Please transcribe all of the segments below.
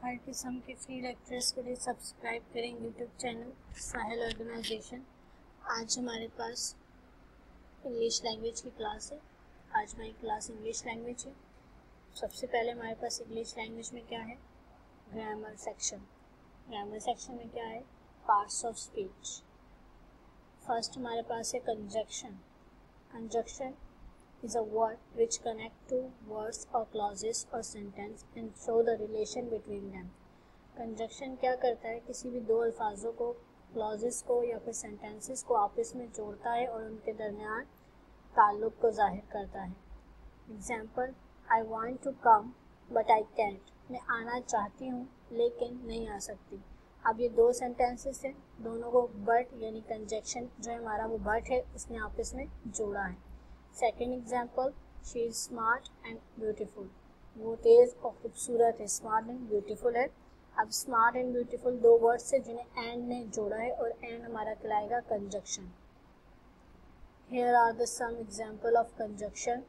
हर किस्म के free lectures के लिए सब्सक्राइब करें यूट्यूब चैनल साहिल ऑर्गेनाइजेशन। आज हमारे पास इंग्लिश लैंग्वेज की क्लास है। आज हमारी क्लास इंग्लिश लैंग्वेज है। सबसे पहले हमारे पास इंग्लिश लैंग्वेज में क्या है, ग्रामर सेक्शन। ग्रामर सेक्शन में क्या है, पार्ट्स ऑफ स्पीच। फर्स्ट हमारे पास है conjunction. Conjunction is a word which connect two words or clauses or sentence and show the relation between them. Conjunction क्या करता है, किसी भी दो अल्फाजों को, क्लॉजेस को या फिर सेंटेंसेस को आपस में जोड़ता है और उनके दरमियान ताल्लुक को जाहिर करता है। Example, I want to come but I can't. मैं आना चाहती हूँ लेकिन नहीं आ सकती। अब ये दो सेंटेंसेस हैं, दोनों को बट यानी कंजक्शन जो है हमारा वो बट है, उसने आपस में जोड़ा है। Second example, she is smart and beautiful. वो तेज़ और खूबसूरत है, स्मार्ट एंड ब्यूटीफुल है। अब स्मार्ट एंड ब्यूटीफुल दो वर्ड्स है जिन्हें एंड ने जोड़ा है और एंड हमारा कहलाएगा conjunction. Here are the some example of conjunction.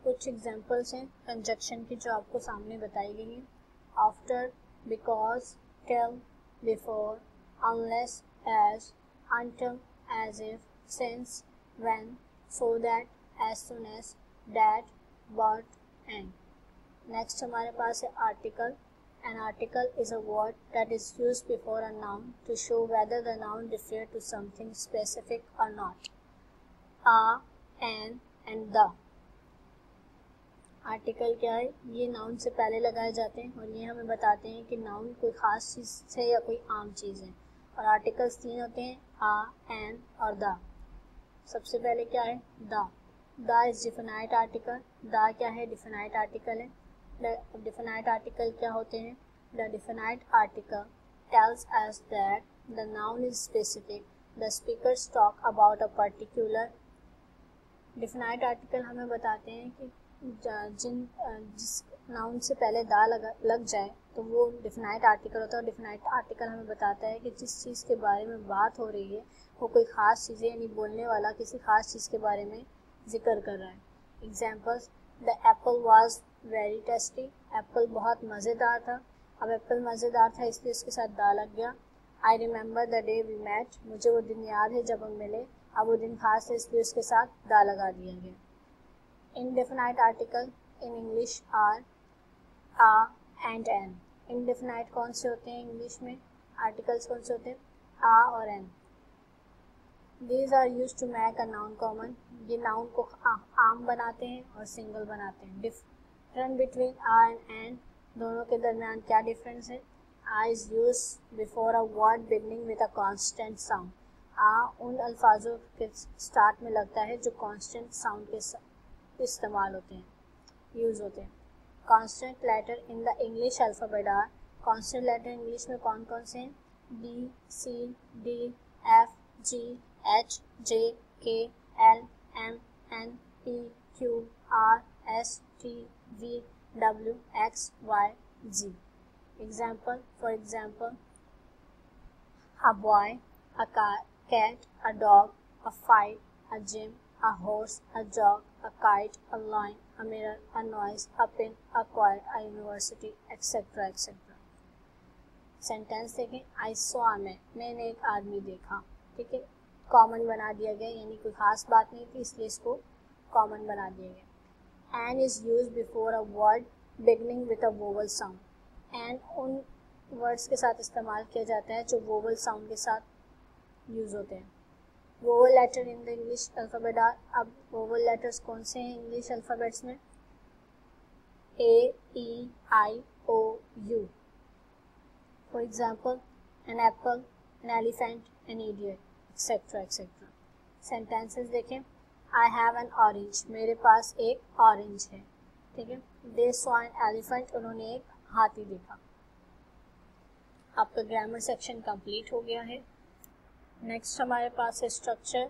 कुछ एग्जाम्पल्स हैं कंजक्शन की जो आपको सामने बताई गई हैं। After, because, till, before, unless, as, until, as if, since, when, so that, as soon as, that, but, and. Next हमारे पास है article. An article is a word that is used before a noun to show whether the noun refers to something specific or not. A, an, and the. Article क्या है, ये noun से पहले लगाए जाते हैं और ये हमें बताते हैं कि नाउन कोई ख़ास चीज़ है या कोई आम चीज़ है। और आर्टिकल्स तीन होते हैं, आ, एन और द। सबसे पहले क्या है, the. The is definite article. The क्या है, डिफिनाइट आर्टिकल है। डिफिनाइट आर्टिकल क्या होते हैं, the definite article tells us that the noun is specific, the speakers talk about a particular. Definite article हमें बताते हैं कि जिस नाउन से पहले दा लग जाए तो वो डिफिनाइट आर्टिकल होता है। और डिफिनाइट आर्टिकल हमें बताता है कि जिस चीज़ के बारे में बात हो रही है वो कोई ख़ास चीज़ है, यानी बोलने वाला किसी ख़ास चीज़ के बारे में जिक्र कर रहा है। Examples, the Apple was very tasty. Apple बहुत मज़ेदार था। अब एप्पल मज़ेदार था इसलिए उसके साथ दा लग गया। I remember the day we met. मुझे वो दिन याद है जब हम मिले। अब वो दिन खास है इसलिए उसके साथ दा लगा दिया गया। Indefinite article in English are a and an. Indefinite कौन से होते हैं इंग्लिश में, आर्टिकल्स कौन से होते हैं, आ और an. These are used to make a noun common. ये नाउन को आम बनाते हैं और सिंगल बनाते हैं। Different between a and an, दोनों के दरमियान क्या डिफरेंस है। A is use before a word beginning with a constant sound. A उन अल्फाजों के स्टार्ट में लगता है जो कॉन्स्टेंट साउंड के इस्तेमाल होते हैं, यूज होते हैं। Constant letter in the English alphabet are. Constant letter English में कौन कौन से हैं, B, C, D, F, G, H, J, K, L, M, N, P, Q, R, S, T, V, W, X, Y, Z. Example, for example, a boy, a cat, a dog, a fight, a gym, a horse, a jog, a kite, a line, a mirror, a noise, a pin, a choir, a university, etc. etc. Sentence देखें, I saw a man, मैंने एक आदमी देखा। ठीक है, common बना दिया गया, यानी कोई ख़ास बात नहीं थी इसलिए इसको कॉमन बना दिया गया। An is use before a word beginning with a vowel sound. An उन वर्ड्स के साथ इस्तेमाल किया जाता है जो वोवल साउंड के साथ यूज़ होते हैं। Vowel letter in the English alphabet are. अब वोवल लेटर्स कौन से हैं इंग्लिश अल्फ़ाबेट्स में, A, E, I, O, U. For example, an apple, an elephant, an idiot, etcetera etcetera. Sentences देखें, आई हैव एन ऑरेंज, मेरे पास एक orange है। ठीक है, दे सॉ एन एलिफेंट, उन्होंने एक हाथी देखा। आपका ग्रामर सेक्शन कंप्लीट हो गया है। नेक्स्ट हमारे पास है स्ट्रक्चर।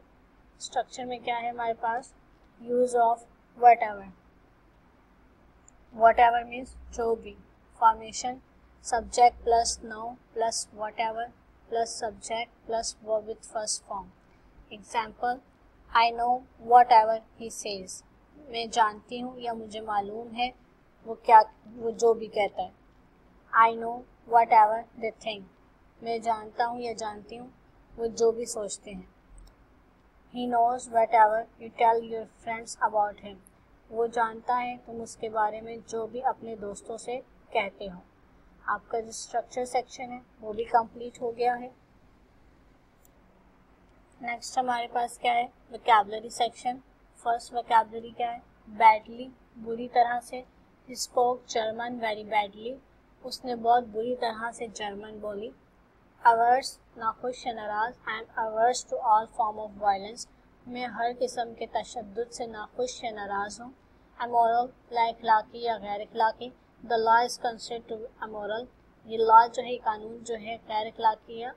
स्ट्रक्चर में क्या है हमारे पास, use of whatever. Whatever means जो भी। Formation, subject plus noun plus whatever plus subject plus verb with first form. Example, I know whatever he says. मैं जानती हूँ या मुझे मालूम है वो जो भी कहता है। आई know what ever they think, मैं जानता हूँ या जानती हूँ वो जो भी सोचते हैं। He knows whatever you tell your friends about him, वो जानता है तुम उसके बारे में जो भी अपने दोस्तों से कहते हो। आपका जो स्ट्रक्चर सेक्शन है वो भी कंप्लीट हो गया है। नेक्स्ट हमारे पास क्या है, वोकैबुलरी सेक्शन। फर्स्ट वोकैबुलरी क्या है, बैडली, बुरी तरह से। He spoke German very badly, उसने बहुत बुरी तरह से जर्मन बोली। अवर्स, नाखुश या नाराज। I am averse to all form of violence, मैं हर किस्म के तशद्दुद से नाखुश या नाराज हूँ। अमोरल, लाइखलाकी या गैर अखलाकी। The law is considered to amoral, ये लॉ जो है, कानून जो है गैर अखलाकी या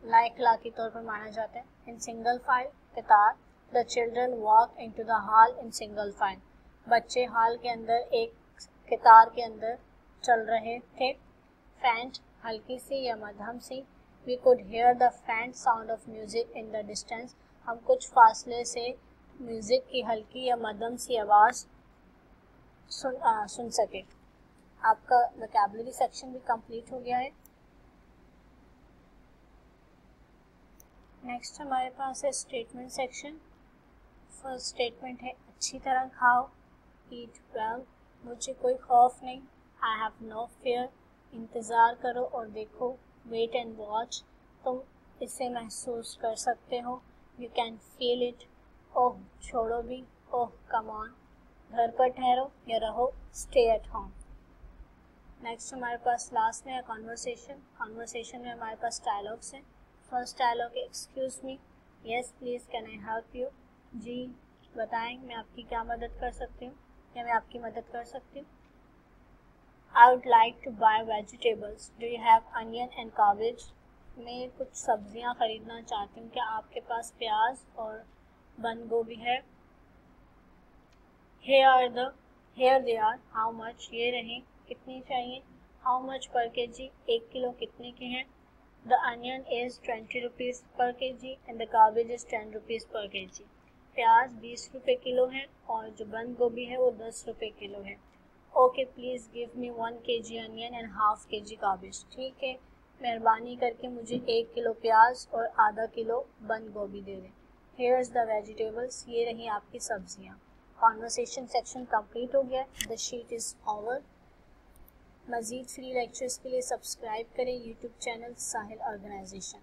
लाइखलाकी तौर पर माना जाता है। इन सिंगल फाइल, कतार। The children walk into the hall in single file, बच्चे हॉल के अंदर एक कतार के अंदर चल रहे थे। फैंट, हल्की सी या मध्यम सी। We could hear the faint sound of music in the distance, हम कुछ फासले से म्यूजिक की हल्की या मध्यम सी आवाज़ सुन सके। आपका वोकैबुलरी सेक्शन भी कंप्लीट हो गया है। नेक्स्ट हमारे पास है स्टेटमेंट सेक्शन। फर्स्ट स्टेटमेंट है अच्छी तरह खाओ, ईट वेल, मुझे कोई खौफ नहीं। आई हैव नो फियर, इंतज़ार करो और देखो। वेट एंड वॉच, तुम इसे महसूस कर सकते हो। यू कैन फील इट, ओह छोड़ो भी, ओह कम ऑन, घर पर ठहरो या रहो, स्टे एट होम। नेक्स्ट हमारे पास लास्ट में है कॉन्वर्सेशन। कॉन्वर्सेशन में हमारे पास डायलॉग्स हैं। फर्स्ट डायलॉग है excuse me, yes please can I help you, जी बताएं मैं आपकी क्या मदद कर सकती हूँ या मैं आपकी मदद कर सकती हूँ। I would like to buy vegetables, do you have onion and cabbage, मैं कुछ सब्जियाँ ख़रीदना चाहती हूँ, क्या आपके पास प्याज और बंद गोभी है। Here they are, how much, ये रहें, कितनी चाहिए। हाउ मच पर के जी, 1 किलो कितने के हैं। द अनियन इज़ 20 रुपीज़ पर K G and the garbage is 10 rupees पर के जी, प्याज 20 रुपये किलो है और जो बंद गोभी है वो 10 रुपये किलो है। Okay please give me 1 kg onion and half kg garbage, ठीक है मेहरबानी करके मुझे 1 किलो प्याज और आधा किलो बंद गोभी दे दें। हेयर्स द वेजिटेबल्स, ये रही आपकी सब्जियाँ। कॉन्वर्सेशन सेक्शन कंप्लीट हो गया। The sheet is over. मज़ीद फ्री लेक्चर्स के लिए सब्सक्राइब करें यूट्यूब चैनल साहिल ऑर्गेनाइजेशन।